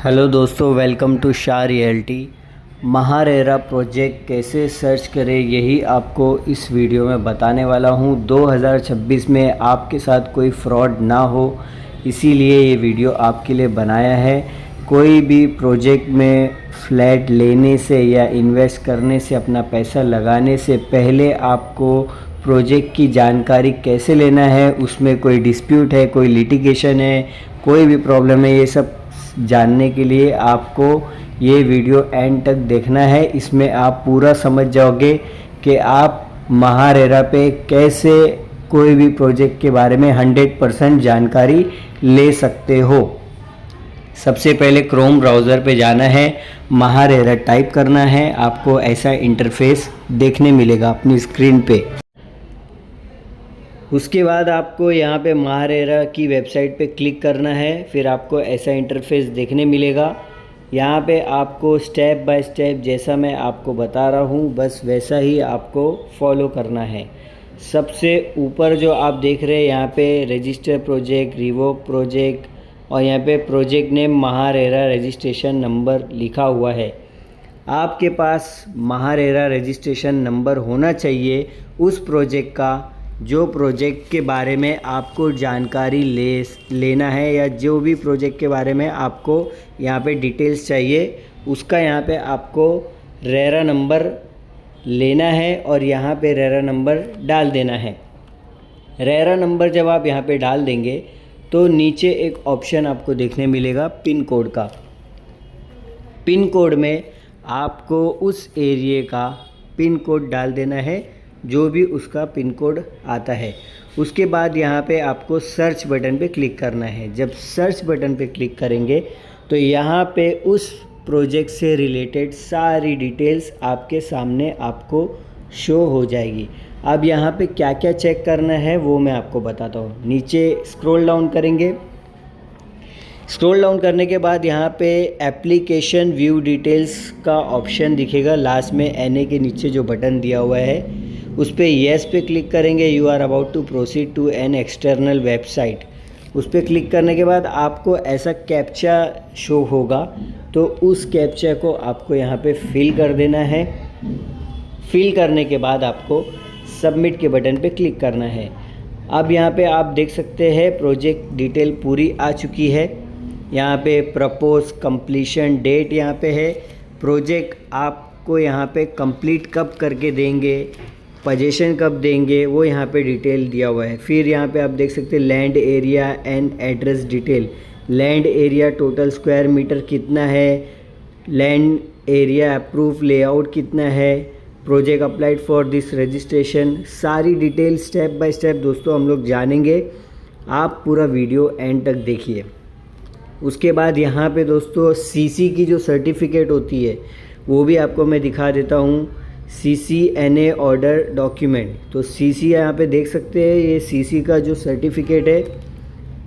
Hello दोस्तों, welcome to Shah realty. MahaRERA project कैसे search करें यही आपको इस वीडियो में बताने वाला हूं। 2026 में आपके साथ कोई फ्रॉड ना हो, इसीलिए ये वीडियो आपके लिए बनाया है। कोई भी प्रोजेक्ट में फ्लैट लेने से या इन्वेस्ट करने से, अपना पैसा लगाने से पहले आपको प्रोजेक्ट की जानकारी कैसे लेना है, उसमें कोई डिस्प्यूट है, कोई लिटिगेशन है, कोई भी प्रॉब्लम है, ये सब जानने के लिए आपको ये वीडियो एंड तक देखना है। इसमें आप पूरा समझ जाओगे कि आप महारेरा पे कैसे कोई भी प्रोजेक्ट के बारे में 100% जानकारी ले सकते हो। सबसे पहले क्रोम ब्राउज़र पे जाना है, महारेरा टाइप करना है, आपको ऐसा इंटरफेस देखने मिलेगा अपनी स्क्रीन पे। उसके बाद आपको यहाँ पे महारेरा की वेबसाइट पे क्लिक करना है, फिर आपको ऐसा इंटरफेस देखने मिलेगा। यहाँ पे आपको स्टेप बाय स्टेप जैसा मैं आपको बता रहा हूँ बस वैसा ही आपको फॉलो करना है। सबसे ऊपर जो आप देख रहे हैं यहाँ पे रजिस्टर प्रोजेक्ट, रिवोक प्रोजेक्ट और यहाँ पे project name MahaRERA registration number लिखा हुआ है। आपके पास महारेरा रजिस्ट्रेशन नंबर होना चाहिए उस प्रोजेक्ट का जो प्रोजेक्ट के बारे में आपको जानकारी लेना है, या जो भी प्रोजेक्ट के बारे में आपको यहाँ पे डिटेल्स चाहिए उसका यहाँ पे आपको रेरा नंबर लेना है और यहाँ पे रेरा नंबर डाल देना है। रेरा नंबर जब आप यहाँ पे डाल देंगे तो नीचे एक ऑप्शन आपको देखने मिलेगा पिन कोड का। पिन कोड में आपको उस एरिया का पिन कोड डाल देना है, जो भी उसका पिन कोड आता है। उसके बाद यहाँ पे आपको सर्च बटन पे क्लिक करना है। जब सर्च बटन पे क्लिक करेंगे तो यहाँ पे उस प्रोजेक्ट से रिलेटेड सारी डिटेल्स आपके सामने आपको शो हो जाएगी। अब यहाँ पे क्या क्या चेक करना है वो मैं आपको बताता हूँ। नीचे स्क्रॉल डाउन करेंगे, स्क्रॉल डाउन करने के बाद यहाँ पे एप्लीकेशन व्यू डिटेल्स का ऑप्शन दिखेगा। लास्ट में एनए के नीचे जो बटन दिया हुआ है उस पर येस पे क्लिक करेंगे। You are about to proceed to an external website. उस पर क्लिक करने के बाद आपको ऐसा कैप्चा शो होगा, तो उस कैप्चा को आपको यहाँ पे फिल कर देना है। फिल करने के बाद आपको सबमिट के बटन पे क्लिक करना है। अब यहाँ पे आप देख सकते हैं प्रोजेक्ट डिटेल पूरी आ चुकी है। यहाँ पे प्रपोज कंप्लीशन डेट यहाँ पे है। प्रोजेक्ट आपको यहाँ पे कंप्लीट कब करके देंगे, पोजीशन कब देंगे, वो यहाँ पे डिटेल दिया हुआ है। फिर यहाँ पे आप देख सकते हैं land area and address detail. Land area total square metre कितना है, लैंड एरिया अप्रूव लेआउट कितना है, project applied for this registration, सारी डिटेल स्टेप बाय स्टेप दोस्तों हम लोग जानेंगे। आप पूरा वीडियो एंड तक देखिए। उसके बाद यहाँ पे दोस्तों सीसी की जो सर्टिफिकेट होती है वो भी आपको मैं दिखा देता हूँ। CCNA ऑर्डर डॉक्यूमेंट, तो सीसी यहाँ पे देख सकते हैं, ये सीसी का जो सर्टिफिकेट है,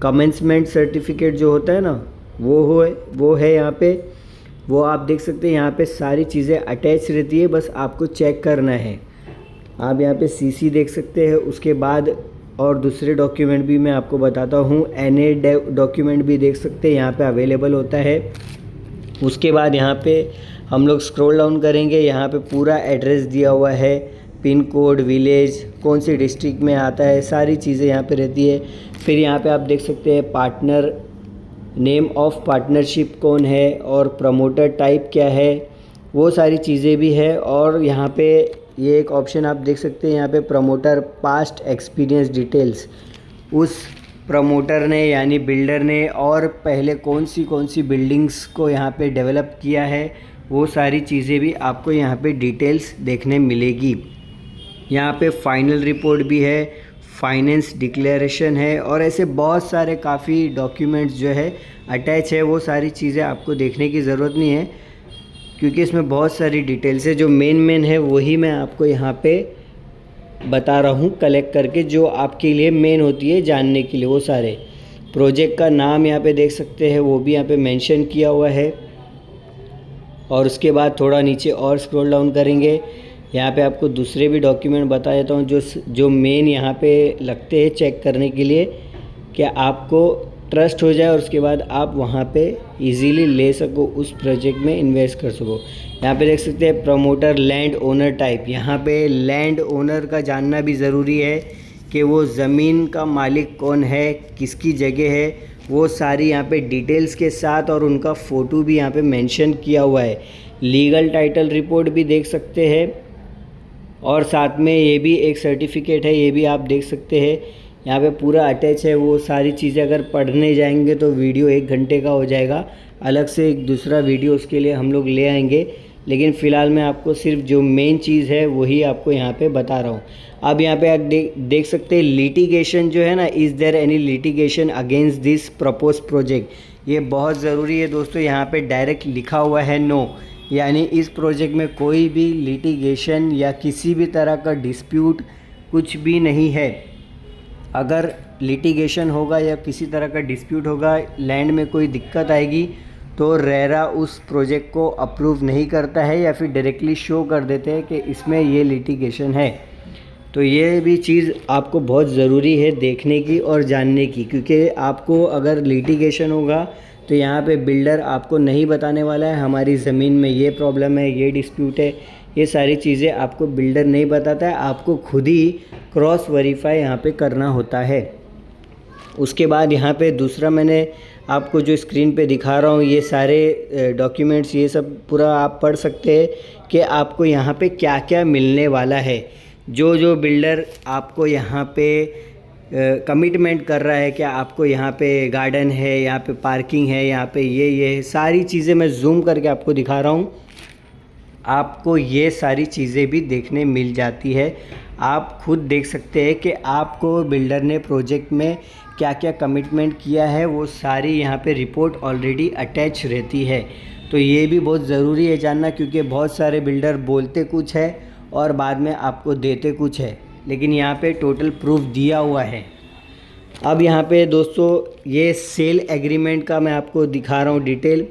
कमेंसमेंट सर्टिफिकेट जो होता है ना वो है यहाँ पे। वो आप देख सकते हैं यहाँ पे सारी चीज़ें अटैच रहती है, बस आपको चेक करना है। आप यहाँ पे सीसी देख सकते हैं। उसके बाद और दूसरे डॉक्यूमेंट भी मैं आपको बताता हूँ। NA डॉक्यूमेंट भी देख सकते हैं यहाँ पे अवेलेबल होता है। उसके बाद यहाँ पे हम लोग स्क्रॉल डाउन करेंगे, यहाँ पे पूरा एड्रेस दिया हुआ है, पिन कोड, विलेज, कौन सी डिस्ट्रिक्ट में आता है, सारी चीज़ें यहाँ पे रहती है। फिर यहाँ पे आप देख सकते हैं पार्टनर, नेम ऑफ पार्टनरशिप कौन है और प्रमोटर टाइप क्या है, वो सारी चीज़ें भी है। और यहाँ पे ये एक ऑप्शन आप देख सकते हैं, यहाँ पे प्रमोटर पास्ट एक्सपीरियंस डिटेल्स, उस प्रमोटर ने यानी बिल्डर ने और पहले कौन सी बिल्डिंग्स को यहाँ पे डेवलप किया है, वो सारी चीज़ें भी आपको यहाँ पे डिटेल्स देखने मिलेगी। यहाँ पे फाइनल रिपोर्ट भी है, फाइनेंस डिक्लेरेशन है और ऐसे बहुत सारे काफ़ी डॉक्यूमेंट्स जो है अटैच है। वो सारी चीज़ें आपको देखने की ज़रूरत नहीं है क्योंकि इसमें बहुत सारी डिटेल्स है। जो मेन है वही मैं आपको यहाँ पे बता रहा हूँ कलेक्ट करके, जो आपके लिए मेन होती है जानने के लिए। वो सारे प्रोजेक्ट का नाम यहाँ पे देख सकते हैं, वो भी यहाँ पे मेंशन किया हुआ है। और उसके बाद थोड़ा नीचे और स्क्रॉल डाउन करेंगे, यहाँ पे आपको दूसरे भी डॉक्यूमेंट बता देता हूँ जो मेन यहाँ पे लगते हैं चेक करने के लिए कि आपको ट्रस्ट हो जाए और उसके बाद आप वहाँ पे इजीली ले सको, उस प्रोजेक्ट में इन्वेस्ट कर सको। यहाँ पे देख सकते हैं प्रमोटर, लैंड ओनर टाइप। यहाँ पे लैंड ओनर का जानना भी ज़रूरी है कि वो ज़मीन का मालिक कौन है, किसकी जगह है, वो सारी यहाँ पे डिटेल्स के साथ, और उनका फ़ोटो भी यहाँ पे मेंशन किया हुआ है। लीगल टाइटल रिपोर्ट भी देख सकते हैं, और साथ में ये भी एक सर्टिफिकेट है, ये भी आप देख सकते हैं। यहाँ पे पूरा अटैच है। वो सारी चीज़ें अगर पढ़ने जाएंगे तो वीडियो 1 घंटे का हो जाएगा। अलग से एक दूसरा वीडियो उसके लिए हम लोग ले आएंगे, लेकिन फ़िलहाल मैं आपको सिर्फ जो मेन चीज़ है वही आपको यहाँ पे बता रहा हूँ। अब यहाँ पे आप देख सकते हैं लिटिगेशन जो है ना, is there any litigation against this propose project. ये बहुत ज़रूरी है दोस्तों। यहाँ पे डायरेक्ट लिखा हुआ है नो, यानी इस प्रोजेक्ट में कोई भी लिटिगेशन या किसी भी तरह का डिस्प्यूट कुछ भी नहीं है। अगर लिटिगेशन होगा या किसी तरह का डिस्प्यूट होगा, लैंड में कोई दिक्कत आएगी, तो रेरा उस प्रोजेक्ट को अप्रूव नहीं करता है, या फिर डायरेक्टली शो कर देते हैं कि इसमें ये लिटिगेशन है। तो ये भी चीज़ आपको बहुत ज़रूरी है देखने की और जानने की, क्योंकि आपको अगर लिटिगेशन होगा तो यहाँ पे बिल्डर आपको नहीं बताने वाला है हमारी ज़मीन में ये प्रॉब्लम है, ये डिस्प्यूट है। ये सारी चीज़ें आपको बिल्डर नहीं बताता है, आपको खुद ही क्रॉस वेरीफाई यहाँ पे करना होता है। उसके बाद यहाँ पे दूसरा मैंने आपको जो स्क्रीन पे दिखा रहा हूँ, ये सारे डॉक्यूमेंट्स, ये सब पूरा आप पढ़ सकते हैं कि आपको यहाँ पे क्या क्या मिलने वाला है। जो बिल्डर आपको यहाँ पे कमिटमेंट कर रहा है कि आपको यहाँ पे गार्डन है, यहाँ पे पार्किंग है, यहाँ पे ये सारी चीज़ें मैं जूम करके आपको दिखा रहा हूँ। आपको ये सारी चीज़ें भी देखने मिल जाती है। आप खुद देख सकते हैं कि आपको बिल्डर ने प्रोजेक्ट में क्या क्या कमिटमेंट किया है, वो सारी यहाँ पे रिपोर्ट ऑलरेडी अटैच रहती है। तो ये भी बहुत ज़रूरी है जानना, क्योंकि बहुत सारे बिल्डर बोलते कुछ है और बाद में आपको देते कुछ है, लेकिन यहाँ पे टोटल प्रूफ दिया हुआ है। अब यहाँ पे दोस्तों ये सेल एग्रीमेंट का मैं आपको दिखा रहा हूँ डिटेल।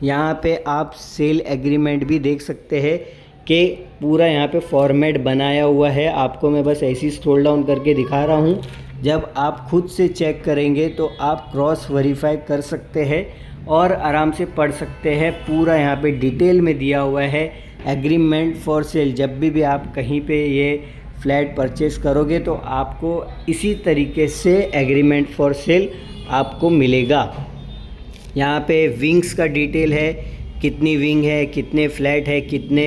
यहाँ पे आप सेल एग्रीमेंट भी देख सकते हैं कि पूरा यहाँ पे फॉर्मेट बनाया हुआ है। आपको मैं बस ऐसे ही स्क्रॉल डाउन करके दिखा रहा हूँ। जब आप खुद से चेक करेंगे तो आप क्रॉस वेरीफाई कर सकते हैं और आराम से पढ़ सकते हैं। पूरा यहाँ पे डिटेल में दिया हुआ है एग्रीमेंट फॉर सेल। जब भी आप कहीं पे ये फ्लैट परचेस करोगे तो आपको इसी तरीके से एग्रीमेंट फॉर सेल आपको मिलेगा। यहाँ पे विंग्स का डिटेल है, कितनी विंग है, कितने फ्लैट है, कितने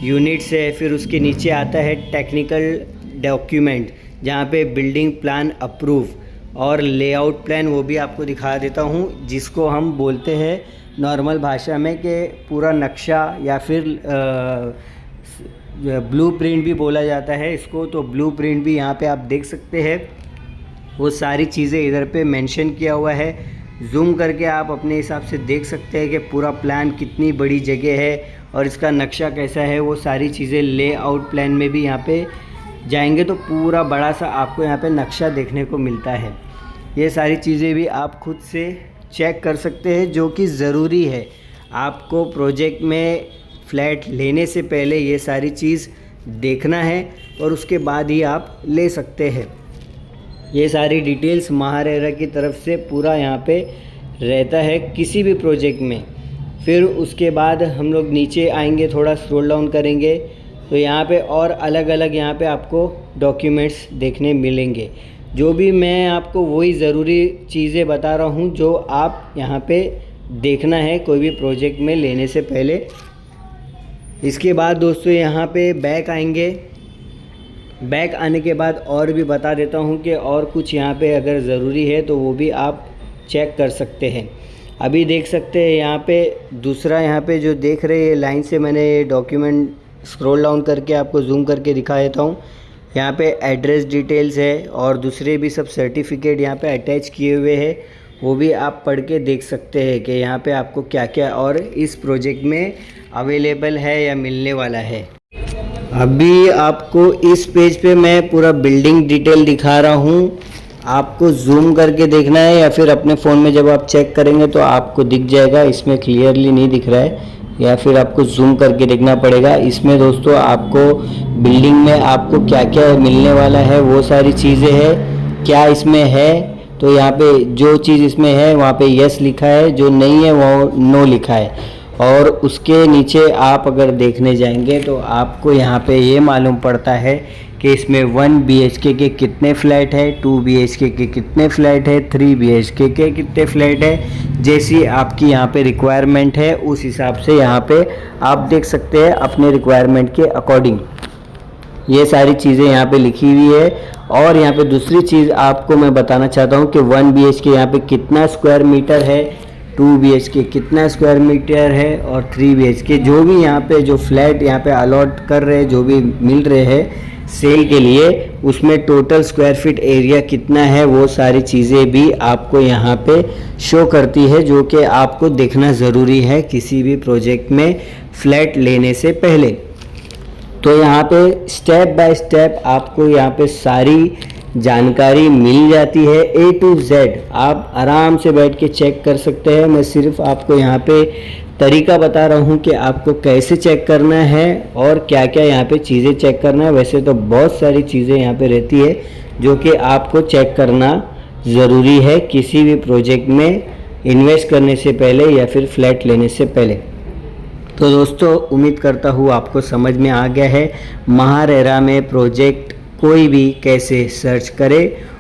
यूनिट्स है। फिर उसके नीचे आता है टेक्निकल डॉक्यूमेंट, जहाँ पे बिल्डिंग प्लान अप्रूव और लेआउट प्लान, वो भी आपको दिखा देता हूँ, जिसको हम बोलते हैं नॉर्मल भाषा में कि पूरा नक्शा या फिर ब्लूप्रिंट भी बोला जाता है इसको। तो ब्लूप्रिंट भी यहाँ पे आप देख सकते हैं। वो सारी चीज़ें इधर पे मेंशन किया हुआ है। जूम करके आप अपने हिसाब से देख सकते हैं कि पूरा प्लान कितनी बड़ी जगह है और इसका नक्शा कैसा है। वो सारी चीज़ें लेआउट प्लान में भी यहाँ पे जाएंगे तो पूरा बड़ा सा आपको यहाँ पे नक्शा देखने को मिलता है। ये सारी चीज़ें भी आप खुद से चेक कर सकते हैं, जो कि ज़रूरी है। आपको प्रोजेक्ट में फ़्लैट लेने से पहले ये सारी चीज़ देखना है और उसके बाद ही आप ले सकते हैं। ये सारी डिटेल्स महारेरा की तरफ से पूरा यहाँ पे रहता है किसी भी प्रोजेक्ट में। फिर उसके बाद हम लोग नीचे आएंगे, थोड़ा स्क्रॉल डाउन करेंगे तो यहाँ पे और अलग अलग यहाँ पे आपको डॉक्यूमेंट्स देखने मिलेंगे। जो भी मैं आपको वही ज़रूरी चीज़ें बता रहा हूँ जो आप यहाँ पे देखना है कोई भी प्रोजेक्ट में लेने से पहले। इसके बाद दोस्तों यहाँ पे बैक आएंगे। बैक आने के बाद और भी बता देता हूँ कि और कुछ यहाँ पे अगर ज़रूरी है तो वो भी आप चेक कर सकते हैं। अभी देख सकते हैं यहाँ पे दूसरा, यहाँ पे जो देख रहे हैं लाइन से मैंने ये डॉक्यूमेंट स्क्रॉल डाउन करके आपको जूम करके दिखा देता हूँ। यहाँ पे एड्रेस डिटेल्स है और दूसरे भी सब सर्टिफिकेट यहाँ पे अटैच किए हुए हैं। वो भी आप पढ़ के देख सकते हैं कि यहाँ पे आपको क्या क्या और इस प्रोजेक्ट में अवेलेबल है या मिलने वाला है। अभी आपको इस पेज पे मैं पूरा बिल्डिंग डिटेल दिखा रहा हूँ। आपको जूम करके देखना है या फिर अपने फ़ोन में जब आप चेक करेंगे तो आपको दिख जाएगा। इसमें क्लियरली नहीं दिख रहा है या फिर आपको जूम करके देखना पड़ेगा। इसमें दोस्तों आपको बिल्डिंग में आपको क्या क्या मिलने वाला है वो सारी चीज़ें हैं। क्या इसमें है तो यहाँ पे जो चीज़ इसमें है वहाँ पे यस लिखा है, जो नहीं है वो नो लिखा है। और उसके नीचे आप अगर देखने जाएंगे तो आपको यहाँ पे ये मालूम पड़ता है कि इसमें 1 BHK के कितने फ्लैट है, 2 BHK के कितने फ्लैट है, 3 BHK के कितने फ्लैट है। जैसी आपकी यहाँ पे रिक्वायरमेंट है उस हिसाब से यहाँ पे आप देख सकते हैं अपने रिक्वायरमेंट के अकॉर्डिंग। ये सारी चीज़ें यहाँ पे लिखी हुई है। और यहाँ पे दूसरी चीज़ आपको मैं बताना चाहता हूँ कि 1 BHK यहाँ पे कितना स्क्वायर मीटर है, 2 BHK कितना स्क्वायर मीटर है, और 3 BHK जो भी यहाँ पे जो फ्लैट यहाँ पे अलॉट कर रहे हैं, जो भी मिल रहे हैं सेल के लिए, उसमें टोटल स्क्वायर फीट एरिया कितना है, वो सारी चीज़ें भी आपको यहाँ पे शो करती है, जो कि आपको देखना ज़रूरी है किसी भी प्रोजेक्ट में फ्लैट लेने से पहले। तो यहाँ पे स्टेप बाय स्टेप आपको यहाँ पे सारी जानकारी मिल जाती है A to Z। आप आराम से बैठ के चेक कर सकते हैं। मैं सिर्फ आपको यहाँ पे तरीका बता रहा हूँ कि आपको कैसे चेक करना है और क्या क्या यहाँ पे चीज़ें चेक करना है। वैसे तो बहुत सारी चीज़ें यहाँ पे रहती है जो कि आपको चेक करना ज़रूरी है किसी भी प्रोजेक्ट में इन्वेस्ट करने से पहले या फिर फ्लैट लेने से पहले। तो दोस्तों उम्मीद करता हूँ आपको समझ में आ गया है महारेरा में प्रोजेक्ट कोई भी कैसे सर्च करे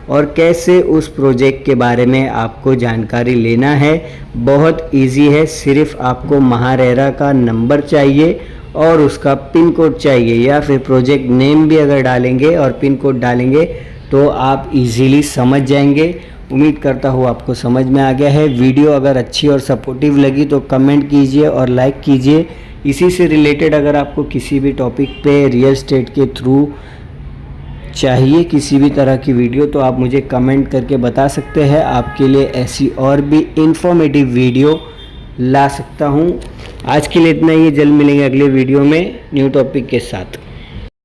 और कैसे उस प्रोजेक्ट के बारे में आपको जानकारी लेना है। बहुत इजी है, सिर्फ आपको महारेरा का नंबर चाहिए और उसका पिन कोड चाहिए, या फिर प्रोजेक्ट नेम भी अगर डालेंगे और पिन कोड डालेंगे तो आप इजीली समझ जाएंगे। उम्मीद करता हूँ आपको समझ में आ गया है। वीडियो अगर अच्छी और सपोर्टिव लगी तो कमेंट कीजिए और लाइक कीजिए। इसी से रिलेटेड अगर आपको किसी भी टॉपिक पे रियल एस्टेट के थ्रू चाहिए किसी भी तरह की वीडियो तो आप मुझे कमेंट करके बता सकते हैं। आपके लिए ऐसी और भी इंफॉर्मेटिव वीडियो ला सकता हूँ। आज के लिए इतना ही, जल्द मिलेंगे अगले वीडियो में न्यू टॉपिक के साथ।